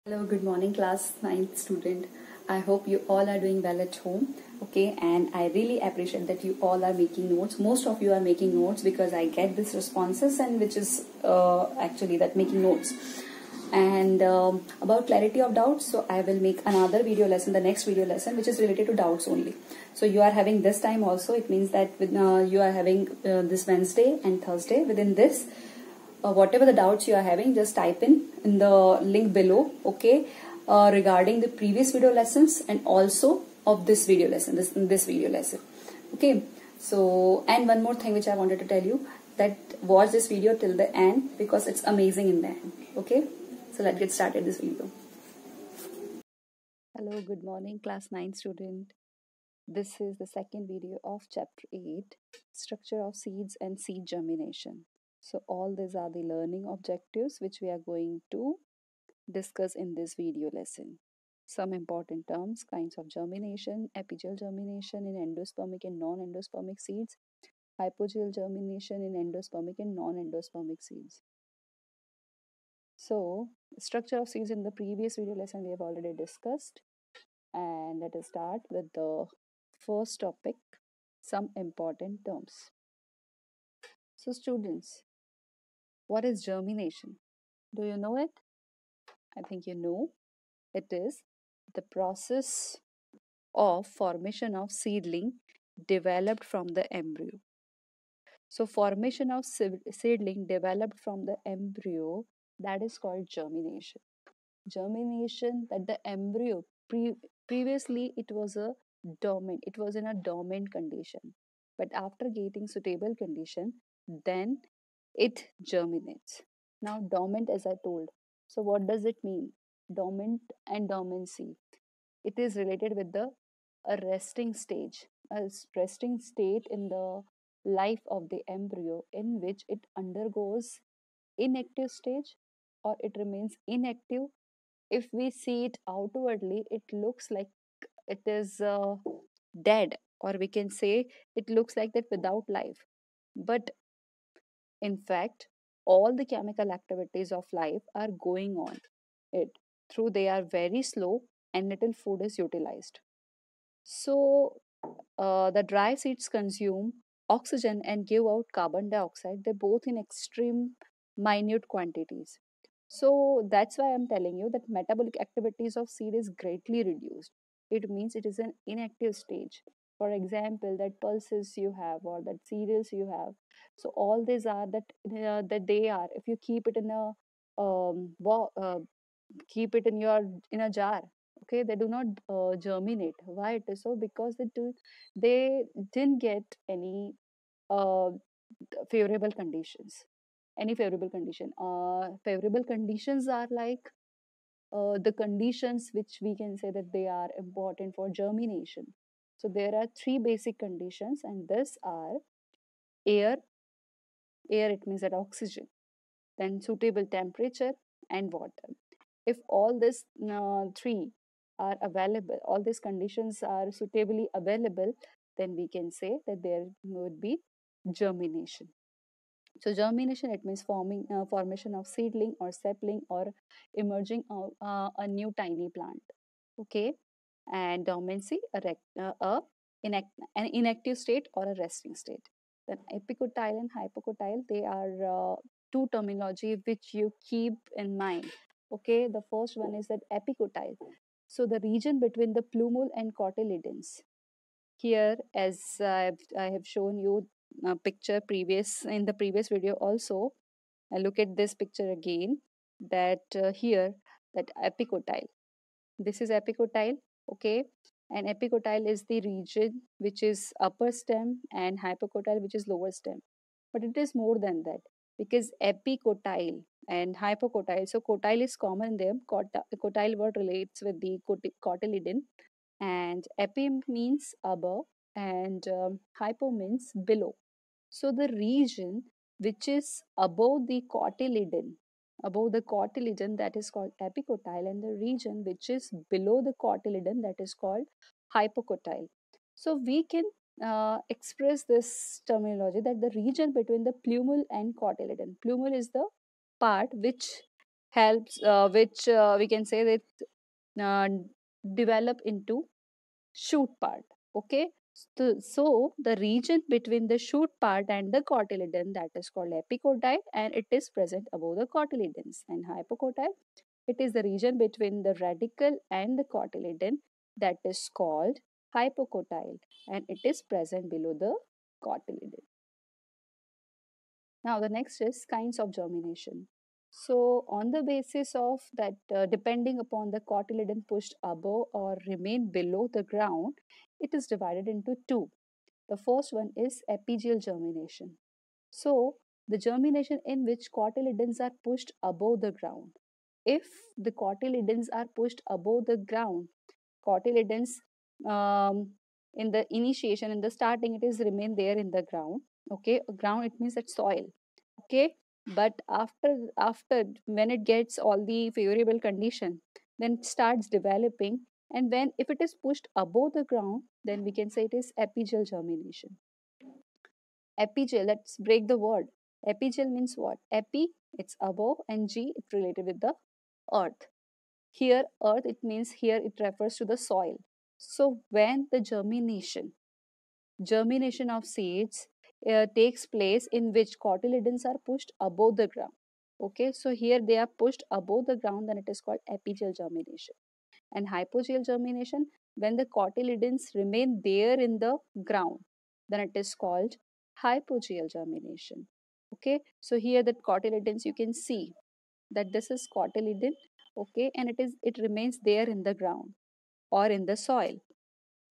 Hello, good morning, class 9th student. I hope you all are doing well at home. Okay, and I really appreciate that you all are making notes. Most of you are making notes because I get these responses, and which is actually that making notes. And about clarity of doubts, so I will make another video lesson, the next video lesson, which is related to doubts only. So you are having this time also. It means that you are having this Wednesday and Thursday. Within this, whatever the doubts you are having, just type in the link below, okay, regarding the previous video lessons and also of this video lesson, this video lesson, okay. So, and one more thing which I wanted to tell you, that watch this video till the end because it's amazing in the end, okay. So let's get started this video. Hello, good morning, class 9 student. This is the second video of chapter 8, structure of seeds and seed germination. So all these are the learning objectives which we are going to discuss in this video lesson. Some important terms: kinds of germination, apigeal germination in endospermic and non-endospermic seeds, hypogeal germination in endospermic and non-endospermic seeds. So structure of seeds in the previous video lesson we have already discussed, and let us start with the first topic, some important terms. So students, what is germination? Do you know it? I think you know. It is the process of formation of seedling developed from the embryo. So formation of seedling developed from the embryo, that is called germination. Germination, that the embryo previously it was in a dormant condition, but after getting suitable condition, then it germinates. Now dormant, as I told, so what does it mean? Dormant and dormancy, it is related with the a resting stage, a resting state in the life of the embryo, in which it undergoes inactive stage or it remains inactive. If we see it outwardly, it looks like it is dead, or we can say it looks like that without life. But in fact, all the chemical activities of life are going on it through. They are very slow and little food is utilized. So the dry seeds consume oxygen and give out carbon dioxide. They both in extreme minute quantities. So that's why I'm telling you that metabolic activities of seed is greatly reduced. It means it is an inactive stage. For example, that pulses you have or that cereals you have. So all these are that they are. If you keep it in a keep it in a jar, okay, they do not germinate. Why it is so? Because they didn't get any uh, favorable conditions. Any favorable condition, favorable conditions are like the conditions which we can say that they are important for germination. So there are three basic conditions, and these are air. Air, it means that oxygen, then suitable temperature and water. If all these three are available, all these conditions are suitably available, then we can say that there would be germination. So germination, it means formation of seedling or sapling or emerging a new tiny plant. Okay, and dormancy, an inactive state or a resting state. Then epicotyle and hypocotyle, they are two terminology which you keep in mind. Okay, the first one is that epicotyle. So the region between the plumule and cotyledons. Here, as I have shown you a picture previous in the previous video also, I look at this picture again, that here, that epicotyle, this is epicotyle, okay, and epicotyle is the region which is upper stem and hypocotyle which is lower stem. But it is more than that, because epicotyle and hypocotyle, so cotyle is common there. Cotyle word relates with the cotyledon, and epi means above, and hypo means below. So the region which is above the cotyledon, that is called epicotyle, and the region which is below the cotyledon, that is called hypocotyle. So we can express this terminology that the region between the plumule and cotyledon. Plumule is the part which helps, which we can say that uh, develop into shoot part. Okay, so the region between the shoot part and the cotyledon, that is called epicotyle, and it is present above the cotyledons. And hypocotyle, it is the region between the radicle and the cotyledon, that is called hypocotyle, and it is present below the cotyledon. Now the next is kinds of germination. So on the basis of that, depending upon the cotyledon pushed above or remain below the ground, it is divided into two. The first one is epigeal germination. So the germination in which cotyledons are pushed above the ground. If the cotyledons are pushed above the ground, cotyledons, um, in the initiation, in the starting, it is remain there in the ground. Okay, ground, it means that soil. Okay, but after when it gets all the favorable condition, then it starts developing, and when if it is pushed above the ground, then we can say it is epigeal germination. Epigeal, let's break the word. Epigeal means what? Epi, it's above, and g, it related with the earth. Here earth, it means here it refers to the soil. So when the germination of seeds takes place in which cotyledons are pushed above the ground. Okay, so here they are pushed above the ground, then it is called epigeal germination. And hypogeal germination, when the cotyledons remain there in the ground, then it is called hypogeal germination. Okay, so here that cotyledons, you can see that this is cotyledon. Okay, and it remains there in the ground or in the soil,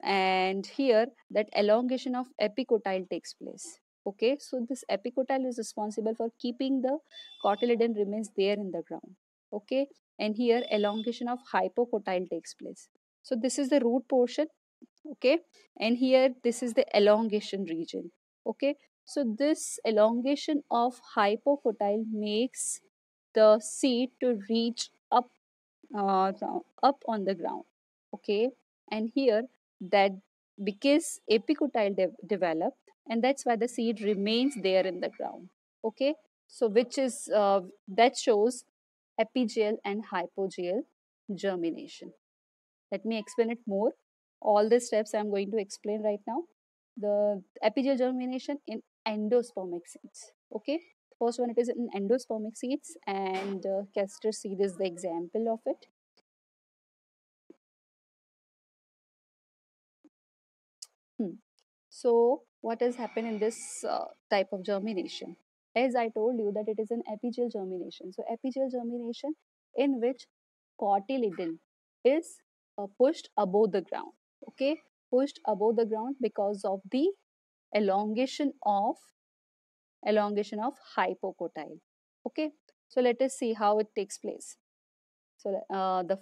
and here that elongation of epicotyle takes place. Okay, so this epicotyle is responsible for keeping the cotyledon remains there in the ground. Okay, and here elongation of hypocotyle takes place. So this is the root portion. Okay, and here this is the elongation region. Okay, so this elongation of hypocotyle makes the seed to reach up on the ground. Okay, and here that because epicotyle develop, and that's why the seed remains there in the ground. Okay, so which is that shows epigeal and hypogeal germination. Let me explain it more. All the steps I'm going to explain right now. The epigeal germination in endospermic seeds. Okay, first one, it is in endospermic seeds, and castor seed is the example of it. Hmm. So, what has happened in this type of germination? As I told you that it is an epigeal germination. So, epigeal germination in which cotyledon is pushed above the ground. Okay, pushed above the ground because of the elongation of hypocotyle. Okay, so let us see how it takes place. So the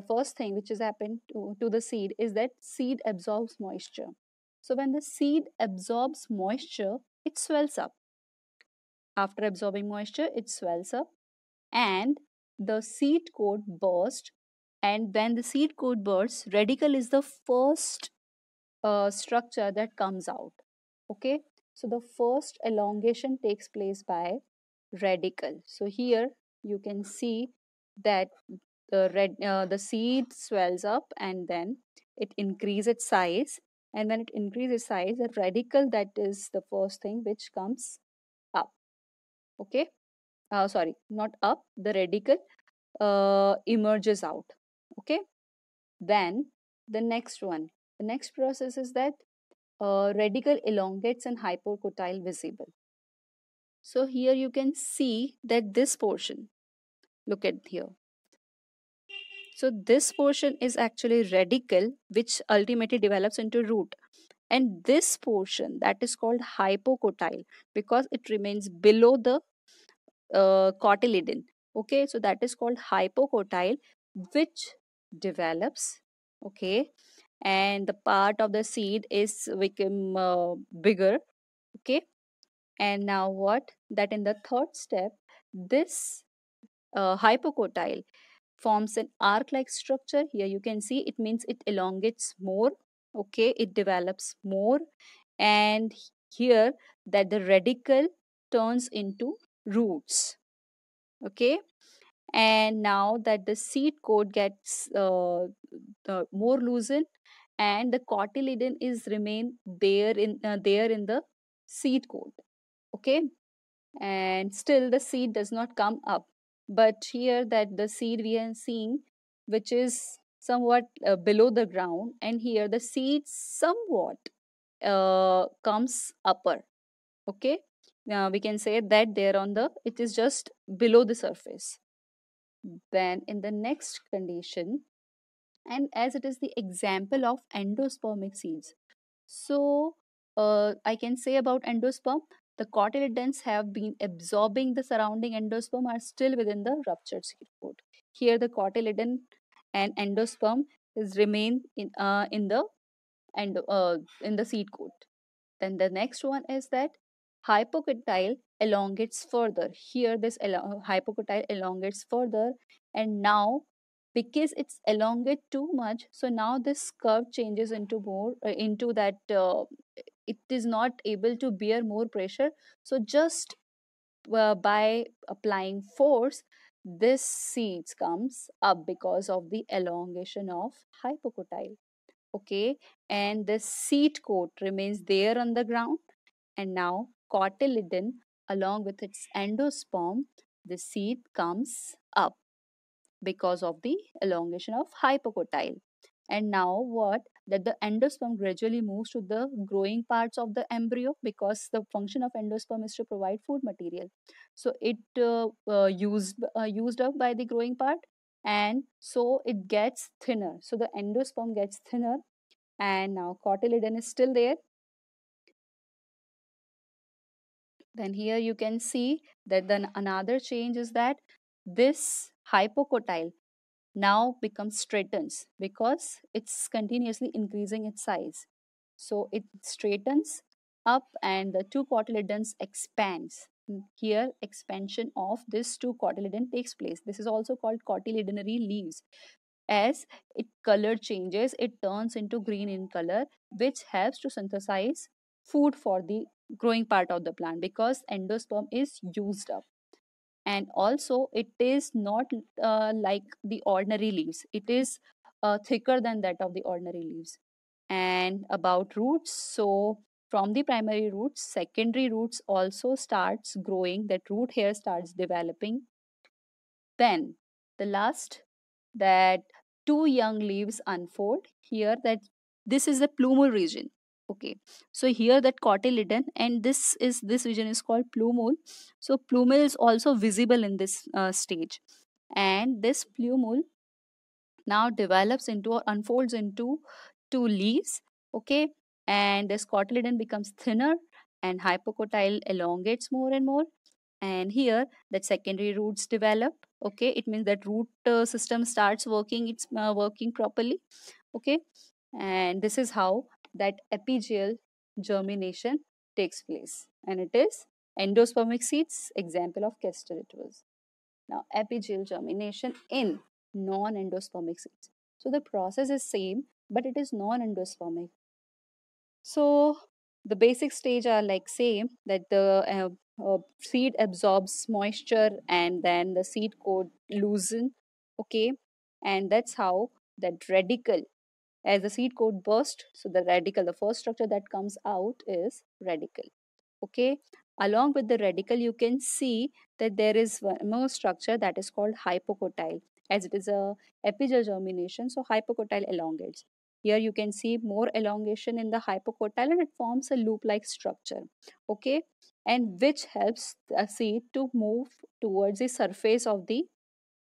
first thing which has happened to the seed is that seed absorbs moisture. So when the seed absorbs moisture, it swells up. After absorbing moisture, it swells up, and the seed coat bursts. And when the seed coat bursts, radicle is the first structure that comes out. Okay, so the first elongation takes place by radicle. So here you can see that the seed swells up, and then it increases its size, and when it increases size, the radicle, that is the first thing which comes up. Okay, sorry, not up, the radicle emerges out. Okay, then the next process is that radicle elongates and hypocotyle visible. So here you can see that this portion, look at here. So this portion is actually radicle, which ultimately develops into root. And this portion, that is called hypocotyle, because it remains below the cotyledon. Okay, so that is called hypocotyle, which develops. Okay, and the part of the seed is become bigger. Okay, and now what? That in the third step, this hypocotyle forms an arc-like structure. Here you can see it means it elongates more. Okay, it develops more, and here that the radicle turns into roots. Okay, And now that the seed coat gets more loosened, and the cotyledon is remain there in the seed coat. Okay, and still the seed does not come up, but here that the seed we are seeing, which is somewhat below the ground, and here the seed somewhat comes upper. Okay, now we can say that there on the, it is just below the surface. Then in the next condition, and as it is the example of endospermic seeds, so I can say about endosperm, the cotyledons have been absorbing the surrounding endosperm are still within the ruptured seed coat. Here the cotyledon and endosperm is remain in the seed coat. Then the next one is that hypocotyle elongates further. Here this hypocotyle elongates further, and now because it's elongate too much, so now this curve changes into more into that it is not able to bear more pressure. So just by applying force, this seeds comes up because of the elongation of hypocotyle. Okay, and the seed coat remains there on the ground, and now cotyledon along with its endosperm, the seed comes up because of the elongation of hypocotyle. And now what, that the endosperm gradually moves to the growing parts of the embryo, because the function of endosperm is to provide food material. So it used up by the growing part, and so it gets thinner, so the endosperm gets thinner, and now cotyledon is still there. Then here you can see that then another change is that this hypocotyle now becomes straightens because it's continuously increasing its size. So it straightens up and the two cotyledons expands. Here expansion of this two cotyledon takes place. This is also called cotyledonary leaves. As it color changes, it turns into green in color, which helps to synthesize food for the growing part of the plant because endosperm is used up. And also it is not like the ordinary leaves, it is thicker than that of the ordinary leaves. And about roots, so from the primary roots, secondary roots also starts growing, that root hair starts developing. Then the last, that two young leaves unfold here, that this is the plumule region. Okay, so here that cotyledon, and this region is called plumule. So plumule is also visible in this stage, and this plumule now develops into or unfolds into two leaves. Okay, and this cotyledon becomes thinner and hypocotyle elongates more and more, and here that secondary roots develop. Okay, it means that root system starts working, it's working properly. Okay, and this is how that apigeal germination takes place, and it is endospermic seeds, example of castor it was. Now apigeal germination in non-endospermic seeds, so the process is same but it is non-endospermic. So the basic stage are like same, that the seed absorbs moisture and then the seed coat loosen. Okay, and that's how that radicle, as the seed coat burst, so the radicle, the first structure that comes out is radicle. Okay, along with the radicle you can see that there is one more structure that is called hypocotyle, as it is a apigeal germination, so hypocotyle elongates. Here you can see more elongation in the hypocotyle and it forms a loop like structure. Okay, and which helps the seed to move towards the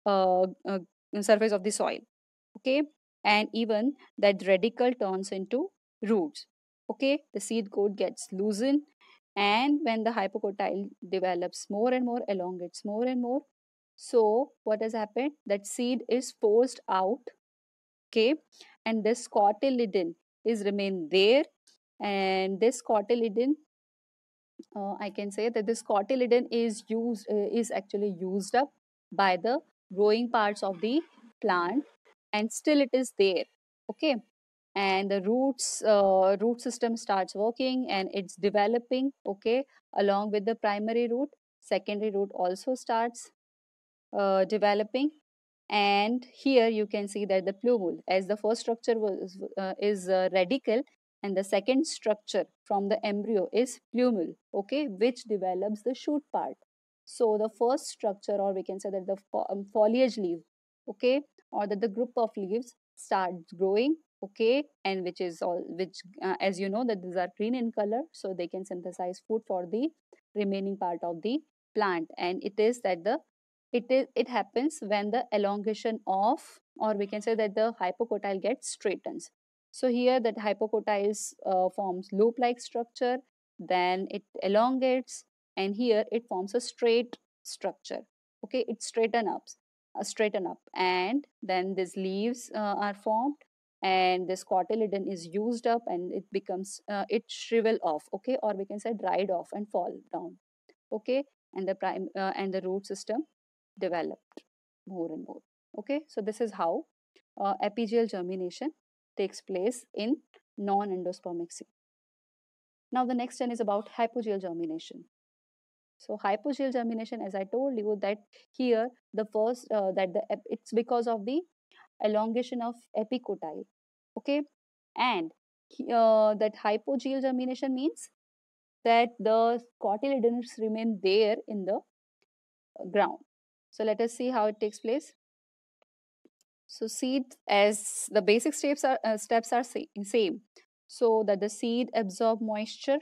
uh, uh, surface of the soil. Okay, and even that radicle turns into roots. Okay, the seed coat gets loosened, and when the hypocotyle develops more and more, elongates more and more, so what has happened, that seed is forced out. Okay, and this cotyledon is remain there, and this cotyledon, I can say that this cotyledon is actually used up by the growing parts of the plant, and still it is there. Okay, and the root system starts working and it's developing. Okay, along with the primary root, secondary root also starts. developing. And here you can see that the plumule, as the first structure is radical, and the second structure from the embryo is plumule, okay, which develops the shoot part. So the first structure, or we can say that the foliage leaf, okay, or that the group of leaves starts growing, okay, and which is all which as you know that these are green in color, so they can synthesize food for the remaining part of the plant. And it is that the it happens when the elongation of, or we can say that the hypocotyle gets straightens. So here that hypocotyles forms loop like structure, then it elongates, and here it forms a straight structure, okay, it straighten up, and then these leaves are formed, and this cotyledon is used up, and it becomes it shrivel off, okay, or we can say dried off and fall down, okay, and the prime and the root system developed more and more. Okay, so this is how apigeal germination takes place in non-endospermic seed. Now the next one is about hypogeal germination. So hypogeal germination, as I told you, that here the first that the it's because of the elongation of epicotyle. Okay, and that hypogeal germination means that the cotyledons remain there in the ground. So let us see how it takes place. So seed, as the basic steps are same. So that the seed absorb moisture,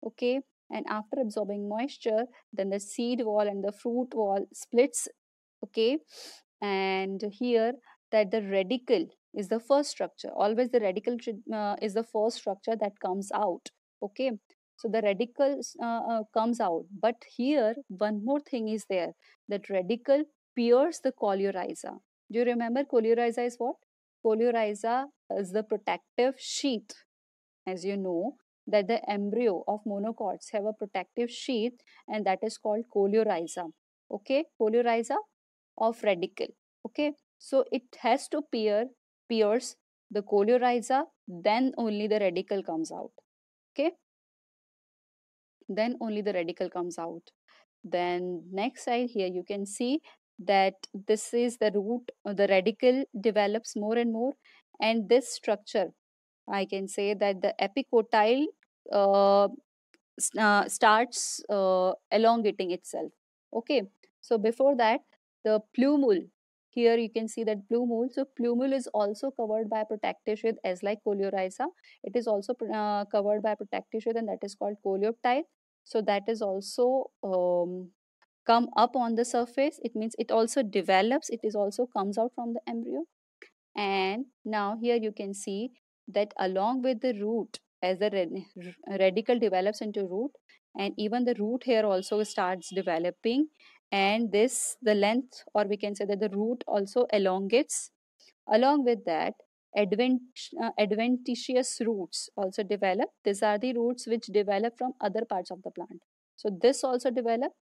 okay, and after absorbing moisture, then the seed wall and the fruit wall splits, okay, and here that the radicle is the first structure. Always the radicle is the first structure that comes out, okay. So the radicle comes out, but here one more thing is there, that radicle pierce the coleorhiza. Do you remember coleorhiza is what? Coleorhiza is the protective sheath. As you know, that the embryo of monocots have a protective sheath, and that is called coleorhiza. Okay, coleorhiza of radicle. Okay, so it has to pierce the coleorhiza, then only the radicle comes out. Okay, then only the radicle comes out. Then next side here you can see that this is the root, the radicle develops more and more, and this structure, I can say that the epicotyle uh, starts elongating itself. Okay, so before that, the plumule, here you can see that plumule. So plumule is also covered by protective sheath, as like coleorhiza. It is also covered by protective sheath, and that is called coleoptile. So that is also come up on the surface. It means it also develops, it is also comes out from the embryo. And now here you can see that along with the root, as the radicle develops into root, and even the root here also starts developing, and this the length, or we can say that the root also elongates. Along with that, adventitious roots also develop. These are the roots which develop from other parts of the plant. So this also develop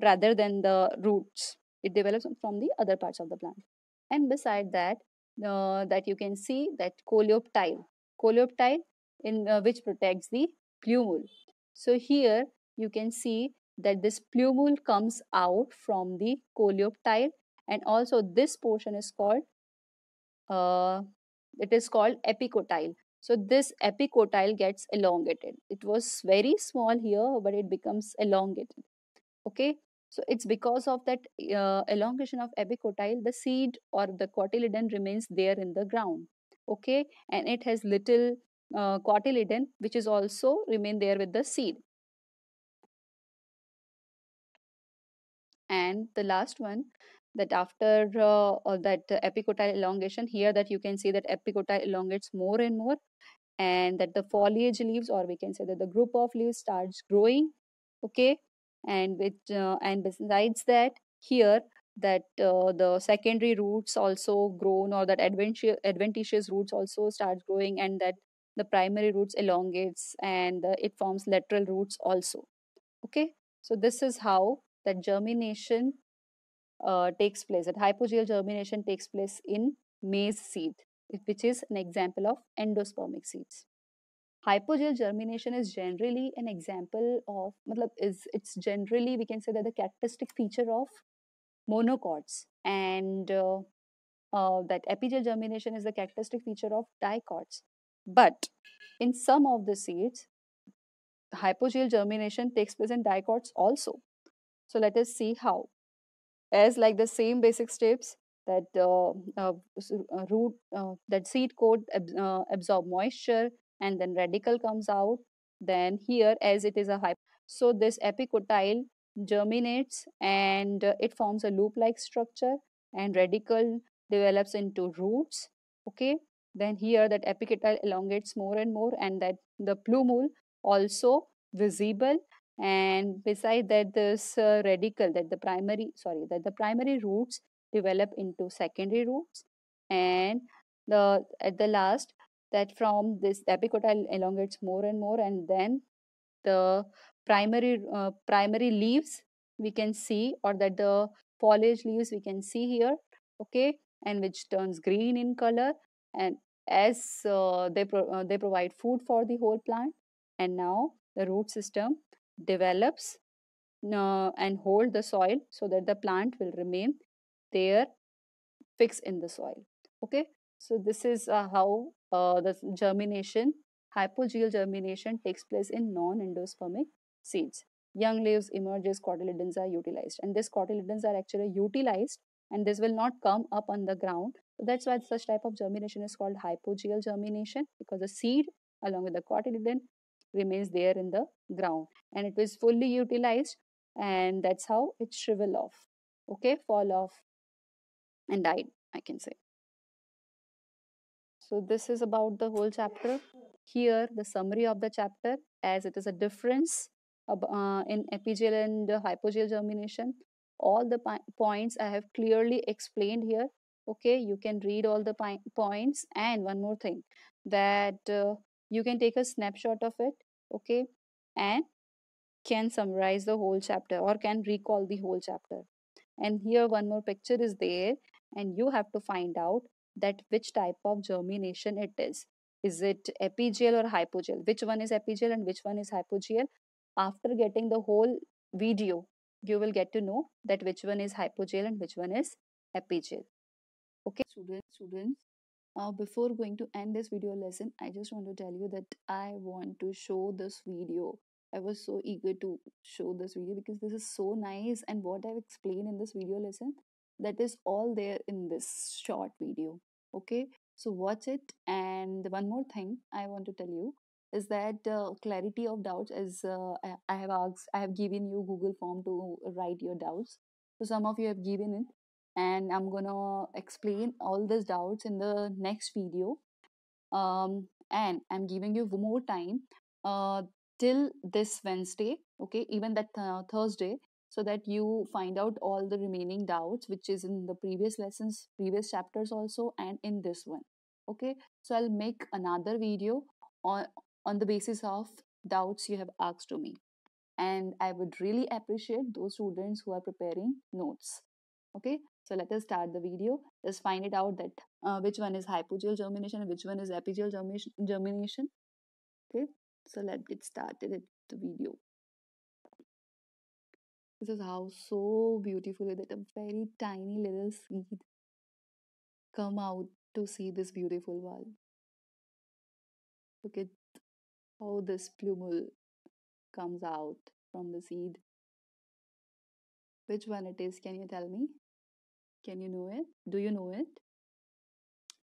rather than the roots. It develops from the other parts of the plant. And beside that, that you can see that coleoptile in which protects the plumule. So here you can see that this plumule comes out from the coleoptile, and also this portion is called it is called epicotyle. So this epicotyle gets elongated. It was very small here, but it becomes elongated. Okay, so it's because of that elongation of epicotyle, the seed or the cotyledon remains there in the ground. Okay, and it has little cotyledon which is also remain there with the seed. And the last one, that after that epicotyle elongation, here that you can see that epicotyle elongates more and more, and that the foliage leaves, or we can say that the group of leaves starts growing. Okay, and besides that, here that the secondary roots also grown, or that adventitious roots also starts growing, and that the primary roots elongates, and it forms lateral roots also. Okay, so this is how that germination takes place, that hypogeal germination takes place in maize seed, which is an example of endospermic seeds. Hypogeal germination is generally an example of, matlab, is it's generally, we can say that the characteristic feature of monocots. and that apical germination is the characteristic feature of dicots. But in some of the seeds, hypogeal germination takes place in dicots also. So let us see how. As like the same basic steps that root that seed coat absorb moisture and then radicle comes out, then here as it is a hype, so this epicotyle germinates and it forms a loop like structure and radicle develops into roots. Okay, then here that epicotyle elongates more and more and that the plumule also visible, and beside that this radicle that the primary sorry that the primary roots develop into secondary roots, and the at the last that from this epicotyle elongates more and more, and then the primary leaves we can see, or that the foliage leaves we can see here. Okay, and which turns green in color, and as they provide food for the whole plant, and now the root system develops and hold the soil so that the plant will remain there fixed in the soil. Okay, so this is how the germination, hypogeal germination takes place in non-endospermic seeds. Young leaves emerge as cotyledons are utilized, and these cotyledons are actually utilized, and this will not come up on the ground. So that's why such type of germination is called hypogeal germination, because the seed along with the cotyledon remains there in the ground and it is fully utilized, and that's how it shrivel off. Okay, fall off and died, I can say. So this is about the whole chapter. Here, the summary of the chapter, as it is a difference in apigeal and hypogeal germination. All the points I have clearly explained here. Okay, you can read all the points. And one more thing, that you can take a snapshot of it. Okay, and can summarize the whole chapter or can recall the whole chapter. And here one more picture is there, and you have to find out that which type of germination it is. Is it epigeal or hypogel? Which one is epigeal and which one is hypogel? After getting the whole video, you will get to know that which one is hypogel and which one is epigeal. Okay, students, before going to end this video lesson, I just want to tell you that I want to show this video. I was so eager to show this video because this is so nice, and what I've explained in this video lesson, that is all there in this short video. Okay, so watch it. And one more thing I want to tell you is that clarity of doubts, as I have asked, I have given you Google form to write your doubts. So some of you have given it, and I'm gonna explain all these doubts in the next video. And I'm giving you more time uh, till this Wednesday, okay, even that Thursday, so that you find out all the remaining doubts, which is in the previous lessons, previous chapters also, and in this one. Okay, so I'll make another video on the basis of doubts you have asked to me, and I would really appreciate those students who are preparing notes. Okay, so let us start the video. Let's find it out that which one is hypogel germination and which one is epigel germination. Okay, so let's get started with the video. This is how so beautifully that a very tiny little seed come out to see this beautiful world. Look at how this plumule comes out from the seed. Which one it is? Can you tell me? Can you know it? Do you know it?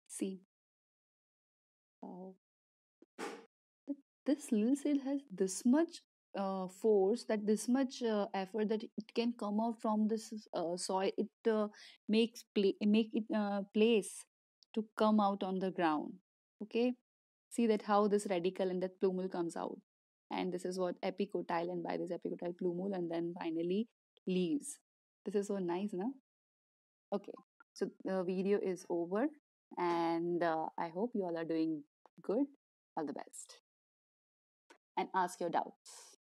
See, how this little seed has this much force, that this much effort, that it can come out from this soil. It make it place to come out on the ground. Okay, see that how this radicle and that plumule comes out, and this is what epicotyle, and by this epicotyle plumule, and then finally leaves. This is so nice, na? Okay, so the video is over, and I hope you all are doing good. All the best, and ask your doubts.